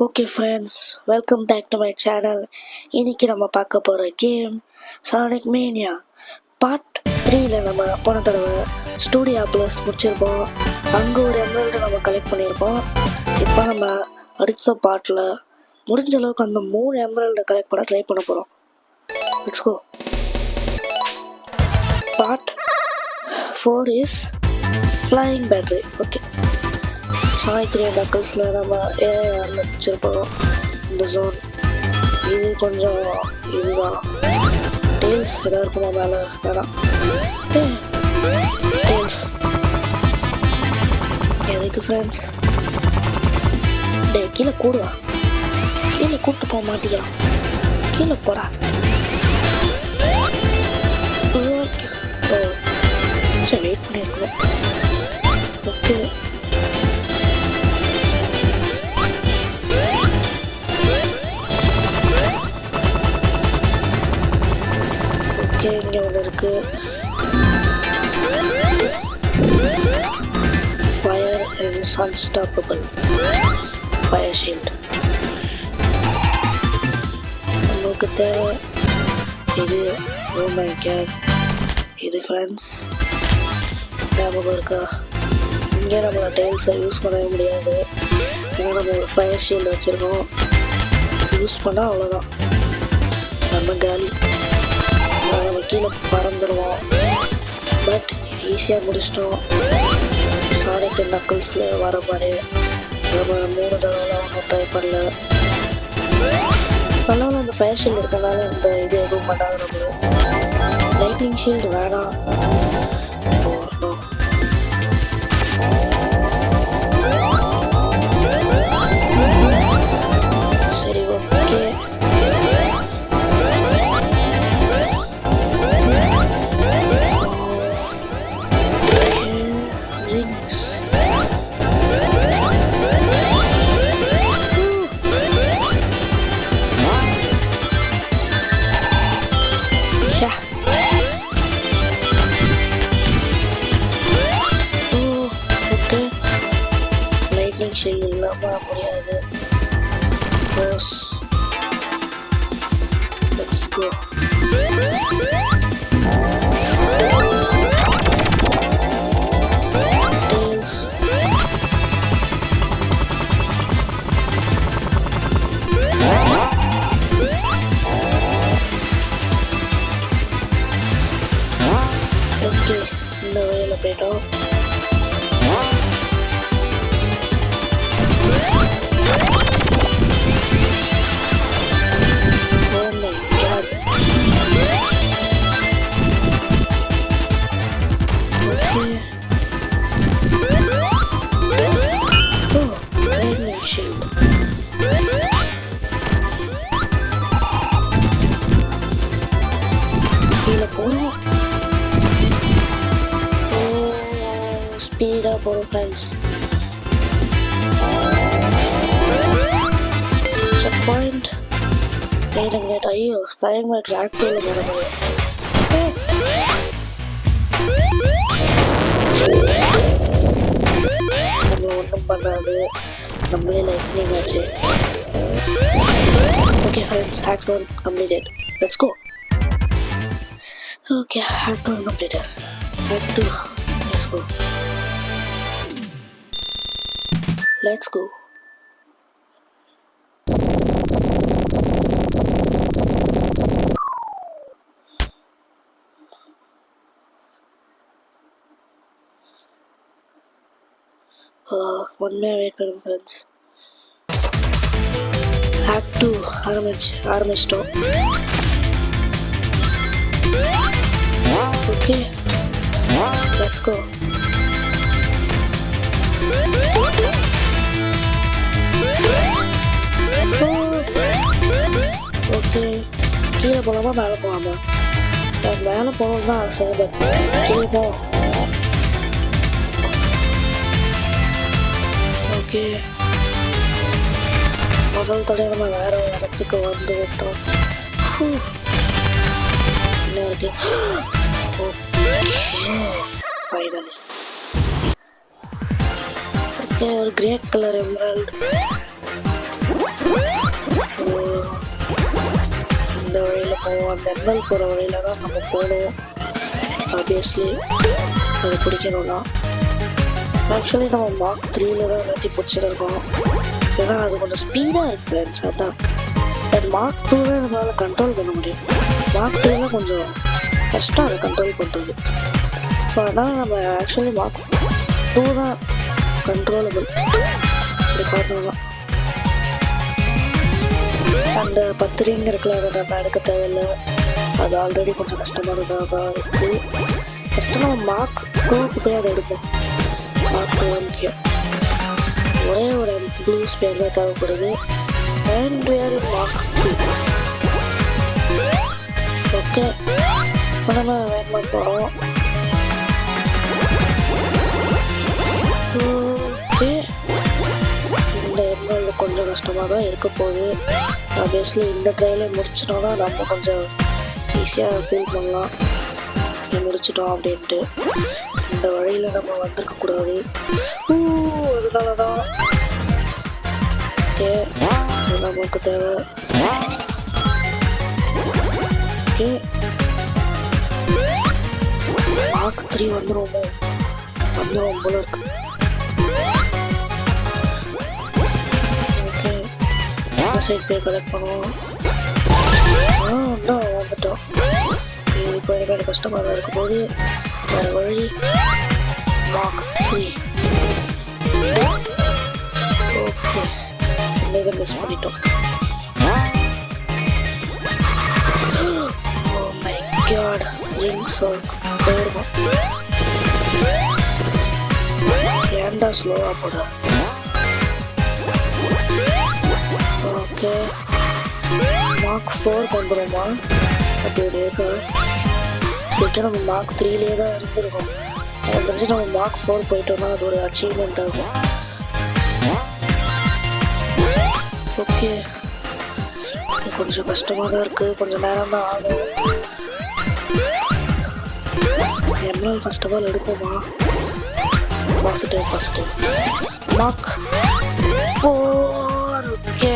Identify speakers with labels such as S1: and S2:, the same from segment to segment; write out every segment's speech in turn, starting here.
S1: Okay friends, welcome back to my channel. இன்றைக்கி நம்ம பார்க்க போகிற கேம் சானிக் மேனியா பார்ட் 3ல நம்ம போன தடவை ஸ்டூடியோ ப்ளஸ் முடிச்சிருப்போம். அங்கே ஒரு எம்எல்ஏ நம்ம கலெக்ட் பண்ணியிருப்போம். இப்போ நம்ம அடுத்த பார்ட்டில் முடிஞ்ச அளவுக்கு அந்த 3 எம்எல்ஏ கலெக்ட் பண்ண ட்ரை பண்ண போகிறோம். Let's go. Part 4 is flying battery. Okay, சாய் 3 நக்கல்ஸில் நம்ம ஆரம்பிச்சிருப்போம். இந்த ஜோன் இது கொஞ்சம் இதுதான். டெயில்ஸ் எதாவது இருக்குமா மேலே? வேணாம். டெயில்ஸ் எதுக்கு ஃப்ரெண்ட்ஸ்? கீழே கூடுவா, கீழே கூப்பிட்டு போக மாட்டியா? கீழே போடா. சரி, வெயிட் பண்ணியிருக்கணும். ஓகே, இங்கே ஒன்று இருக்கு. Fire is unstoppable. Fire shield நமக்கு தேவை. இது ஓ மை காட், இது ஃப்ரெண்ட்ஸ் ஞாபகம் இருக்கா? இங்கே நம்மளோட டெயில்ஸை யூஸ் பண்ணவே முடியாது. ஏன்னா நம்ம ஒரு ஃபயர் ஷீல்டு வச்சுருக்கோம். யூஸ் பண்ணால் அவ்வளோதான், நம்ம காலி. நம்ம கீழே பறந்துடுவோம். பட் ஈஸியாக முடிச்சிட்டோம். சானிக் நக்கல்ஸில் வர மாதிரி நம்ம 3 தடவை ஒன்றும் ட்ரை பண்ணல. அதனால அந்த ஃபயர் ஷீல்டு இருக்கனால இந்த இது எதுவும் பண்ணாது. நம்மளுக்கு லைட்னிங் ஷீல்டு வேணாம். சரி, ஓகே. ஷீல்டு இல்லாமல் முடியாது. Let's go. ஓகே, இந்த வழியில் போயிட்டோம். கீழே போகிறோம். ஸ்பீடாக போகிறோம் ஃப்ரெண்ட்ஸ். Check point. ஐயோ, ஸ்பைங் மாதிரி ஆக்டிவில் நடக்குது. நம்ம ஒன்றும் பண்ணாது, நம்மளே லைட்னிங் ஆச்சு. Okay friends, act 1 completed. Let's go. Okay, act 1 completed. Act 2, let's go. Let's go. உண்மையாக வெயிட் பண்ணுங்க ஃப்ரெண்ட்ஸ். ஆக்ட் 2 ஆரம்பிச்சிட்டோம். Okay, let's go. ஓகே, கீழே போகலாமா மேலே போகலாமா? எனக்கு மேலே போகணுன்னு தான் ஆசை. பட் கீழே போ. ஓகே, முதல் தடவை நம்ம வேற ஒரு இடத்துக்கு வந்து விட்டோம். என்ன இருக்கு? Okay, finally. ஓகே, ஒரு கிரே கலர் எமரல்ட். இந்த வழியில் போவோம். அந்த எம்எல் போகிற வழியில் தான் நம்ம போகணும். ஆப்வியஸ்லி அதை பிடிக்கணும்னா ஆக்சுவலி நம்ம மார்க் 3ல் தான் எல்லாத்தையும் பிடிச்சிருக்கோம். ஏன்னா அது கொஞ்சம் ஸ்பீடாக இருக்குது ஃப்ரெண்ட்ஸ். அதுதான் பட் மார்க் 2 நம்மளால் கண்ட்ரோல் பண்ண முடியும். மார்க் 3ல கொஞ்சம் கஷ்டம் அதை கண்ட்ரோல் பண்ணுறது. ஸோ அதனால் நம்ம ஆக்சுவலி மார்க் 2 தான் கண்ட்ரோலபிள் அப்படி பார்த்தோம்னா. அந்த 10 ரிங் இருக்குல்ல, அதை நம்ம எடுக்க தேவையில்லை. அது ஆல்ரெடி கொஞ்சம் கஷ்டமானதாக தான் இருக்குது. ஃபஸ்ட்டு நம்ம மார்க் 2க்கு போய் அதை எடுப்போம். மார்க் 2 முக்கியம். ஒரே ஒரு ப்ளூ ஸ்பேர் தான் தேவைப்படுது. அண்ட் வேறு மார்க் 2. ஓகே, இப்போ நம்ம வேகமாக போகிறோம். ஓகே, இந்த எம்எல் கொஞ்சம் கஷ்டமாக தான் இருக்க போகுது. ஆப்வியஸ்லி இந்த ட்ரையில முடிச்சிட்டோம்னா நம்ம கொஞ்சம் ஈஸியாக ஃபீல் பண்ணலாம் முடிச்சிட்டோம் அப்படின்ட்டு. இந்த வழியில் நம்ம வந்திருக்கக்கூடாது. அதனால தான் ஓகே நமக்கு தேவை. ஓகே, மார்க் 3 வந்துடும் போல இருக்கு. ஓகே, இந்த சைட் போய் கலெக்ட் பண்ணுவோம். இன்னும் வந்துட்டோம். இப்போ எனக்கு கஷ்டமாக தான் இருக்கும் போது வேறு வழி. மார்க் 3. ஓகே, இந்த இதை மிஸ் பண்ணிட்டோம். ஓ மை காட், ரிங் சோல்க் போயிருக்கோம். ஏன்டா ஸ்லோவாக போட. ஓகே, மார்க் 4 வந்துடுமா அப்படி இருக்கா? ஓகே, நம்ம மார்க் 3லேயே தான் இருந்திருக்கோம். எனக்கு தெரிஞ்சு நம்ம மார்க் 4 போயிட்டோம்னா அது ஒரு அச்சீவ்மெண்ட் ஆகும். ஓகே, கொஞ்சம் கஷ்டமாக தான் இருக்குது. கொஞ்சம் நேரம் தான் ஆகும். எம்எல் ஃபர்ஸ்ட் ஆஃப் ஆல் எடுப்போமா? Positive mark 4. ஓகே,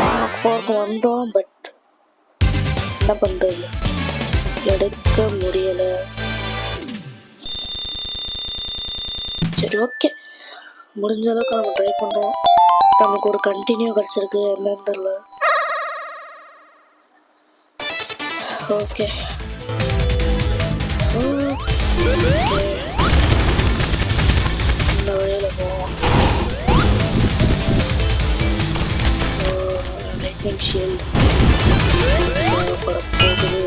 S1: மார்க் 4க்கு வந்தோம். பட் என்ன பண்ணுறது, எடுக்க முடியலை. சரி, ஓகே, முடிஞ்ச அளவுக்கு நம்ம ட்ரை பண்ணுறோம். நமக்கு ஒரு கண்டினியூ கிடச்சிருக்கு, என்னன்னு தெரியல. ஓகே, இந்த வழியில் போவோம். லைட்னிங் ஷீல்ட் தேவைப்பட போகுது.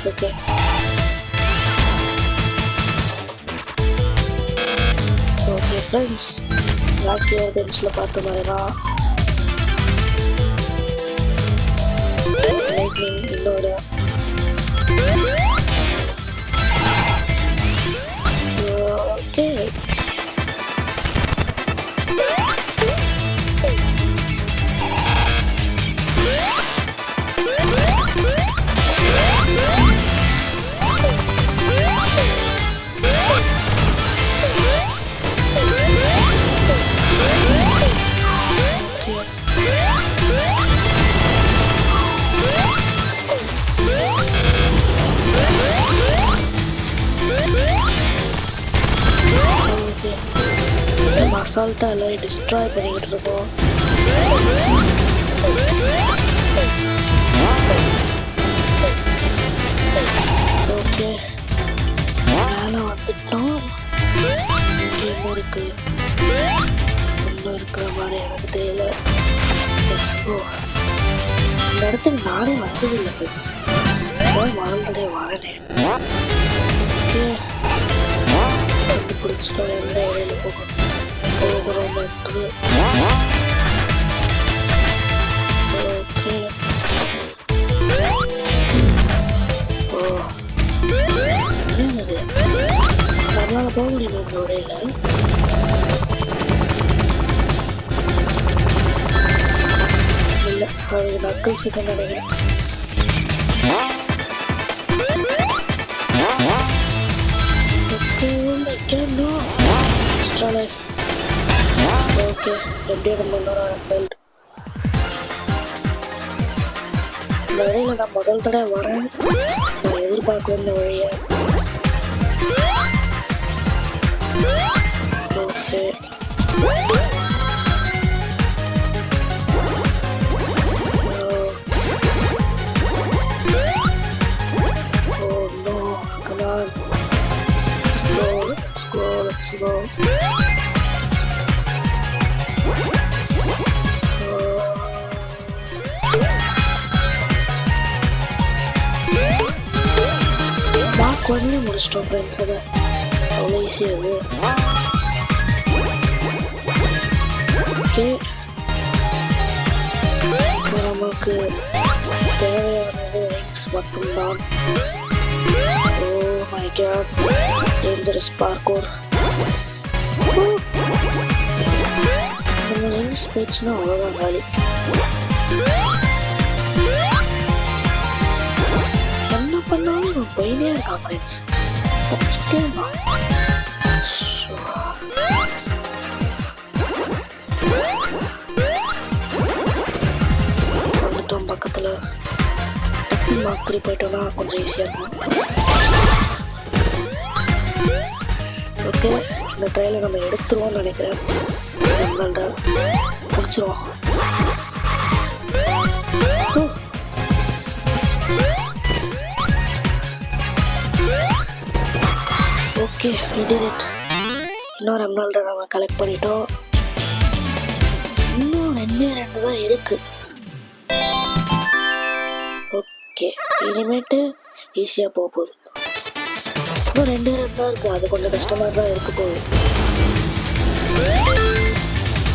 S1: Okay. Okay friends, ராக்கி ஆர்கன்ஸ்ல பார்த்த மாதிரி தான் லைட்னிங் இன்னொரு ஓகே. அசால்ட்டாக எல்லாரையும் டிஸ்ட்ராய் பண்ணிக்கிட்டு இருக்கோம். ஓகே, மேலே வந்துட்டோம். இங்கே இன்னும் இருக்கு, இன்னும் இருக்கிற மாதிரி எனக்கு தெரியல. இந்த இடத்துக்கு நானே வந்ததில்லை ஃப்ரெண்ட்ஸ், முதல் தடவை வரனே. ஓகே, கண்டுபிடிச்சிட்டோம் எந்த வரையில் போகிறோம் என்று. ஓகே, ஓ என்னது நம்மளால போக முடியுமா இந்த உடையில? இல்லை, அது நக்கல்ஸுக்கு நினைக்கிறேன். Extra life. ஓகே, எப்படியோ நம்ம இன்னொரு பெல்ட். இந்த வழியில் நான் முதல் தடவை வரேன். நான் எதிர்பார்க்கல இந்த வழியை. Okay, let's go. Mark only முடிச்சிட்டோம் ஃப்ரெண்ட்ஸ். அதை அவ்வளோ ஈஸியாக இது. ஓகே, நமக்கு தேவையானது ரிங்ஸ் மட்டும்தான். Oh my god, dangerous parkour. நம்ம ரிங்ஸ் போயிடுச்சுன்னா அவ்வளோதான் காலி. என்ன பண்ணாலும் இவன் போயினே இருக்கான் ஃப்ரெண்ட்ஸ். தப்பிச்சுட்டே இருக்கான். வந்துட்டோம் பக்கத்தில். மார்க் 3 போயிட்டோம்னா கொஞ்சம் ஈஸியாக இருக்கும். ஓகே, இந்த ட்ரையலை நம்ம எடுத்துருவோம்னு நினைக்கிறேன். நம்மளால முடிச்சிருவோம். Okay, we did it. இன்னொரு எம்னால்ட நம்ம கலெக்ட் பண்ணிட்டோம். இன்னும் 2 தான் இருக்கு. ஓகே, இனிமேட்டு ஈஸியாக போக போகுது. இன்னும் 2 தான் இருக்குது. அது கொஞ்சம் கஷ்டமாக தான் இருக்க போகுது.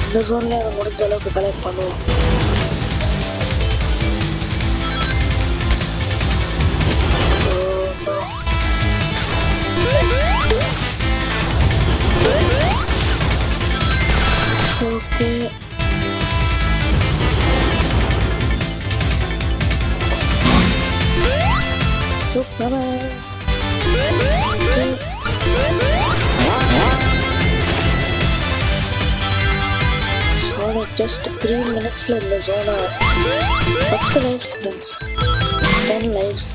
S1: இந்த ஜோன்ல அதை முடிஞ்ச அளவுக்கு கலெக்ட் பண்ணுவோம். Okay, super. ஜஸ்ட் 3 minutesல இந்த ஜோனை 10 lives friends. 10 lives.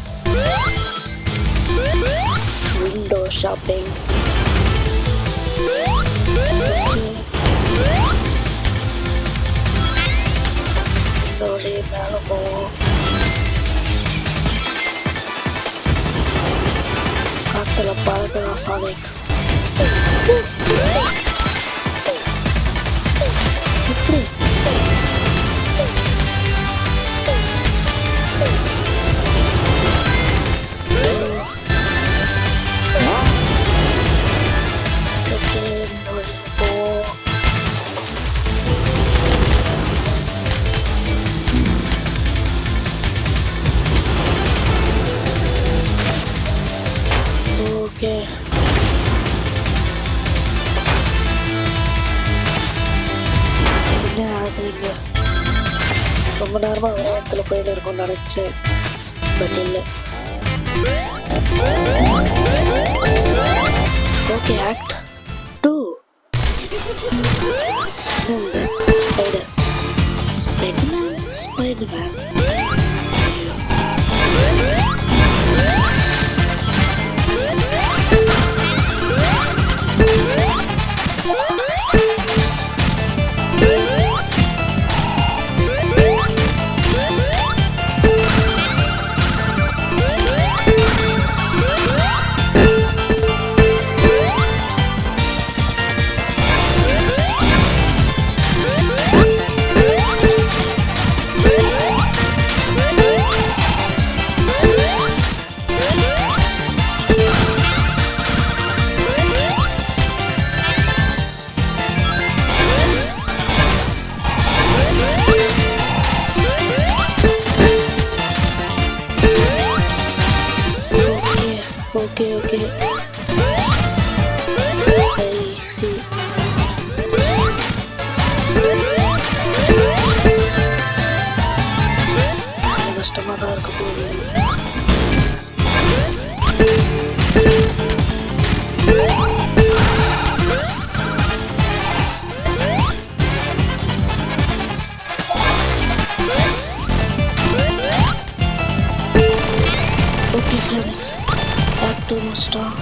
S1: Window shopping. இந்த வழி மேலே போவோம். காத்துல பறக்கலாம் சானிக். ஓகே, என்ன ஆகுதுங்க? ரொம்ப நேரமாக ஒரே இடத்துல போயிட்டு இருக்கோம்னு நினச்சேன், பட் இல்லை. Okay, act 2. Spider spiderman spiderman. Okay friends, act 2 முடிச்சிட்டோம்.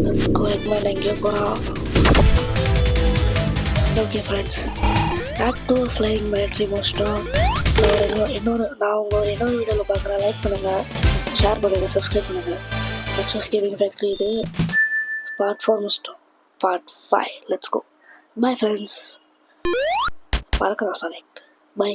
S1: Let's go. எக்மேன் எங்கேயோ போகிறான். Okay friends, act 2 flying military முடிச்சிட்டோம். நான் உங்களை இன்னொரு வீடியோவில் பார்க்குறேன். லைக் பண்ணுங்கள், ஷேர் பண்ணுங்கள், சப்ஸ்கிரைப் பண்ணுங்கள். லெட்ஸ் கேமிங் ஃபேக்ட்ரி இது பார்ட் 4 முடிச்சிட்டோம். Part 5 let's go. Bye friends. பறக்கலாம் சானிக். பை.